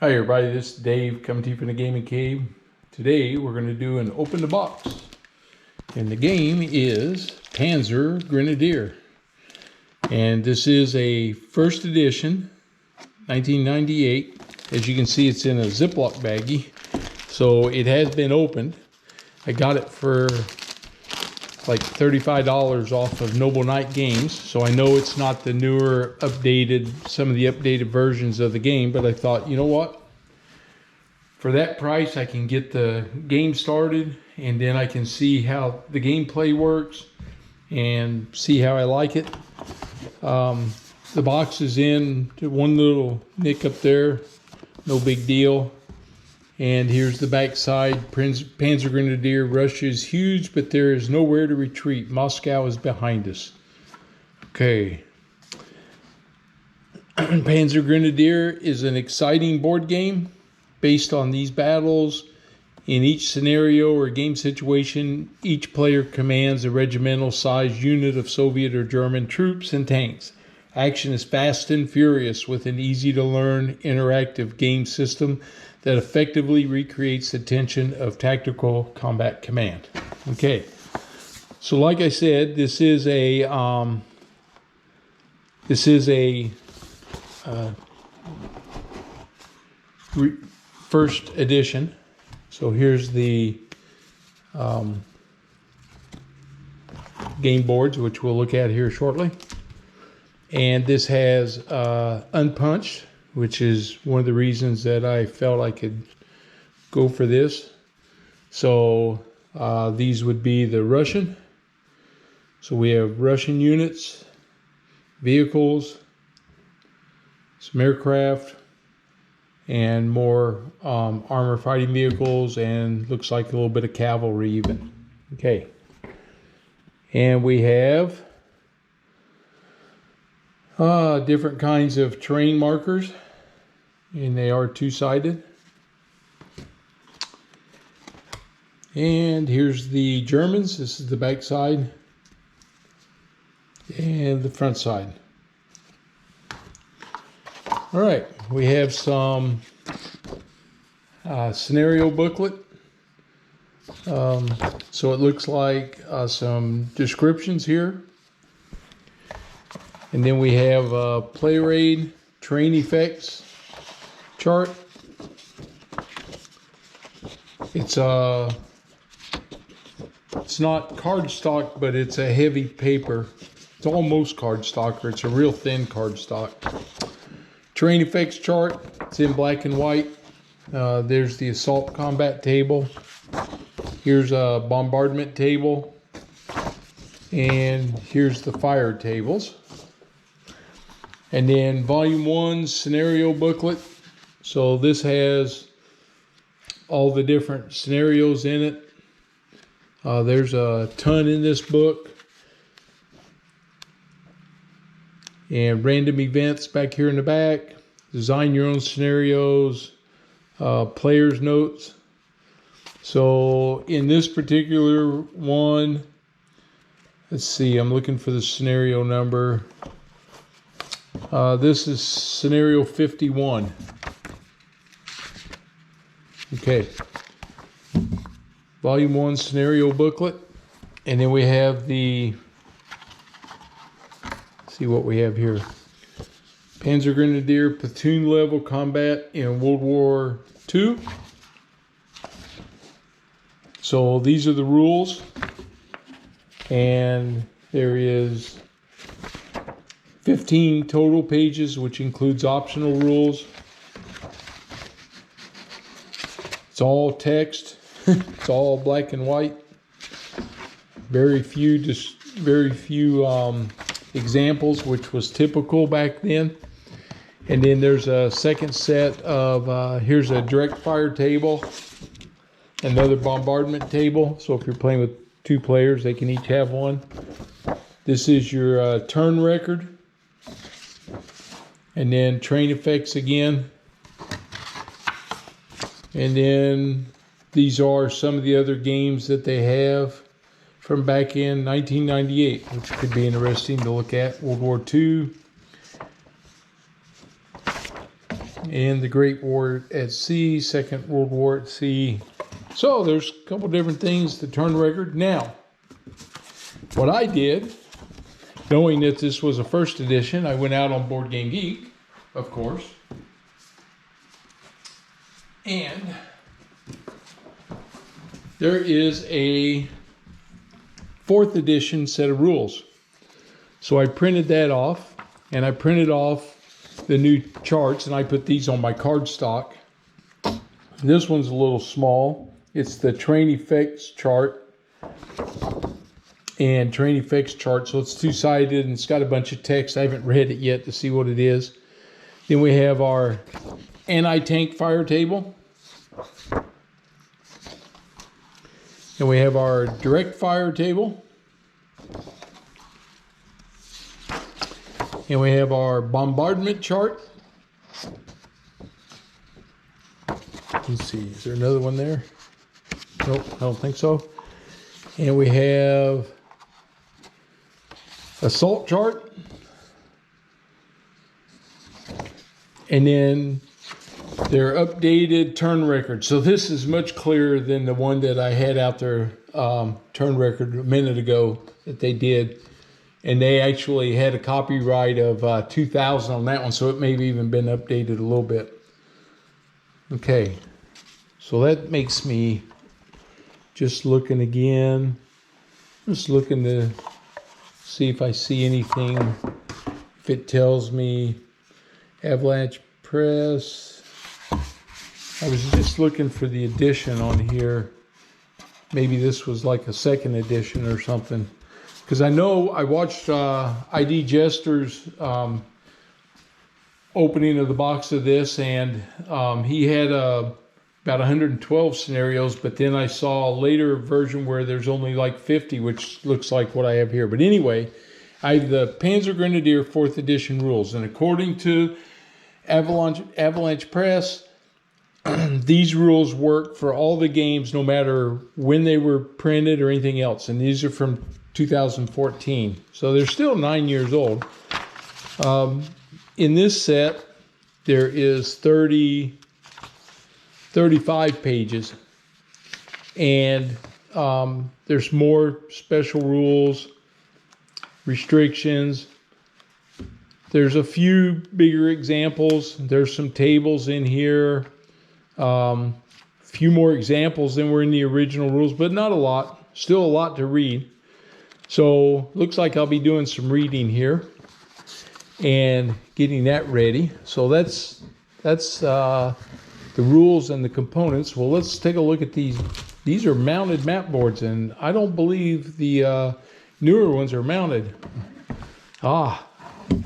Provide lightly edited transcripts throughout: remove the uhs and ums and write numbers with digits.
Hi everybody, this is Dave coming to you from the Gaming Cave. Today we're going to do an open the box. And the game is Panzer Grenadier. And this is a first edition, 1998. As you can see, it's in a Ziploc baggie. So it has been opened. I got it for like $35 off of Noble Knight Games. So I know it's not the newer updated, some of the updated versions of the game, but I thought, you know what? For that price, I can get the game started and then I can see how the gameplay works and see how I like it. The box is in one little nick up there, no big deal. And here's the back side. Panzer Grenadier. Russia is huge, but there is nowhere to retreat. Moscow is behind us. Okay. Panzer Grenadier is an exciting board game based on these battles. In each scenario or game situation, each player commands a regimental-sized unit of Soviet or German troops and tanks. Action is fast and furious with an easy-to-learn interactive game system that effectively recreates the tension of tactical combat command. Okay, so like I said, this is a first edition. So here's the game boards, which we'll look at here shortly. And this has unpunched, which is one of the reasons that I felt I could go for this. So these would be the Russian. So we have Russian units, vehicles, some aircraft, and more armor fighting vehicles, and looks like a little bit of cavalry even. Okay. And we have different kinds of terrain markers, and they are two-sided. And here's the Germans. This is the back side and the front side. All right, we have some scenario booklet. So it looks like some descriptions here. And then we have a player aid, terrain effects chart. It's not cardstock, but it's a heavy paper. It's almost cardstock, or it's a real thin cardstock. Terrain effects chart. It's in black and white. There's the assault combat table. Here's a bombardment table. And here's the fire tables. And then volume 1 scenario booklet. So this has all the different scenarios in it. There's a ton in this book. And random events back here in the back. Design your own scenarios. Player's notes. So in this particular one, let's see, I'm looking for the scenario number. This is scenario 51. Okay. Volume 1 scenario booklet. And then we have the, let's see what we have here. Panzer Grenadier platoon level combat in World War II. So these are the rules. And there is 15 total pages, which includes optional rules. It's all text. It's all black and white. Very few examples, which was typical back then. And then there's a second set of, here's a direct fire table, another bombardment table. So if you're playing with 2 players, they can each have one. This is your turn record. And then terrain effects again. And then these are some of the other games that they have from back in 1998, which could be interesting to look at. World War II. and the Great War at Sea, Second World War at Sea. So there's a couple different things to turn record. Now, what I did, knowing that this was a first edition, I went out on Board Game Geek, of course, and there is a 4th edition set of rules. So I printed that off, and I printed off the new charts, and I put these on my cardstock. This one's a little small. It's the Train Effects chart, and Train Effects chart, so it's two-sided, and it's got a bunch of text. I haven't read it yet to see what it is. Then we have our anti-tank fire table. And we have our direct fire table. And we have our bombardment chart. Let's see, is there another one there? Nope, I don't think so. And we have assault chart. And then their updated turn record. So this is much clearer than the one that I had out there, turn record a minute ago that they did. And they actually had a copyright of 2000 on that one, so it may have even been updated a little bit. Okay, so that makes me just looking again. Just looking to see if I see anything. If it tells me Avalanche Press. I was just looking for the edition on here. Maybe this was like a 2nd edition or something. Because I know I watched ID Jester's opening of the box of this, and he had about 112 scenarios, but then I saw a later version where there's only like 50, which looks like what I have here. But anyway, I have the Panzer Grenadier 4th edition rules, and according to Avalanche Press, these rules work for all the games, no matter when they were printed or anything else. And these are from 2014, so they're still 9 years old. In this set, there is 35 pages, and there's more special rules, restrictions. There's a few bigger examples. There's some tables in here. Few more examples than were in the original rules, but not a lot. Still a lot to read. So looks like I'll be doing some reading here and getting that ready. So that's the rules and the components. Well, let's take a look at these. These are mounted map boards, and I don't believe the newer ones are mounted.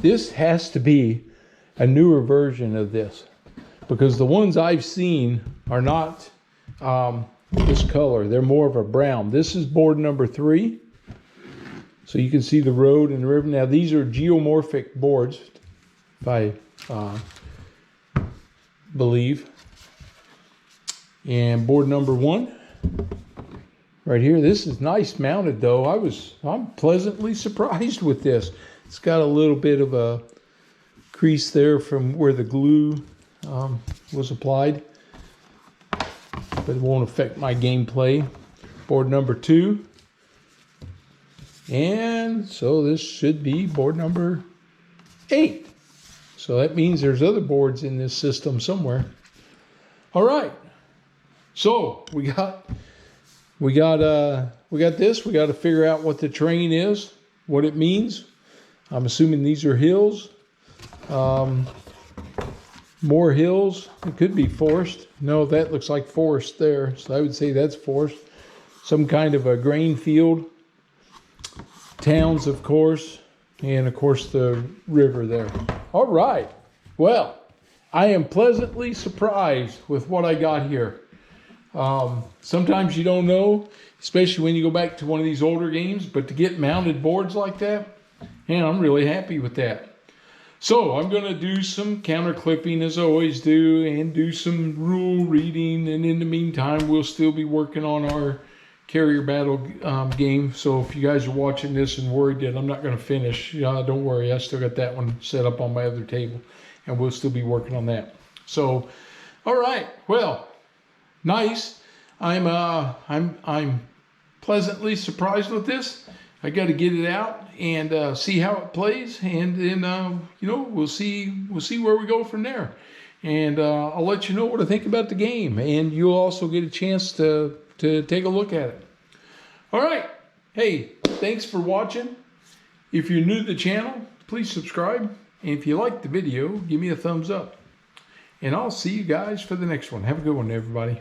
This has to be a newer version of this, because the ones I've seen are not this color. They're more of a brown. This is board number 3. So you can see the road and the river. Now these are geomorphic boards, if I believe. And board number 1, right here. This is nice mounted though. I'm pleasantly surprised with this. It's got a little bit of a crease there from where the glue was applied, but it won't affect my gameplay. Board number 2. And so this should be board number 8. So that means there's other boards in this system somewhere. All right. So we got this. We got to figure out what the terrain is, what it means. I'm assuming these are hills. More hills. It could be forest. No, that looks like forest there. So I would say that's forest. Some kind of a grain field. Towns, of course. And, of course, the river there. All right. Well, I am pleasantly surprised with what I got here. Sometimes you don't know, especially when you go back to one of these older games, but to get mounted boards like that, and I'm really happy with that. So I'm going to do some counter clipping as I always do, and do some rule reading, and in the meantime we'll still be working on our carrier battle game. So if you guys are watching this and worried that I'm not going to finish, don't worry, I still got that one set up on my other table, and we'll still be working on that. So, all right, well, nice. I'm pleasantly surprised with this. I got to get it out and see how it plays, and then you know, we'll see where we go from there. And I'll let you know what I think about the game, and you'll also get a chance to take a look at it. All right. Hey, thanks for watching. If you're new to the channel, please subscribe. And if you liked the video, give me a thumbs up. And I'll see you guys for the next one. Have a good one, everybody.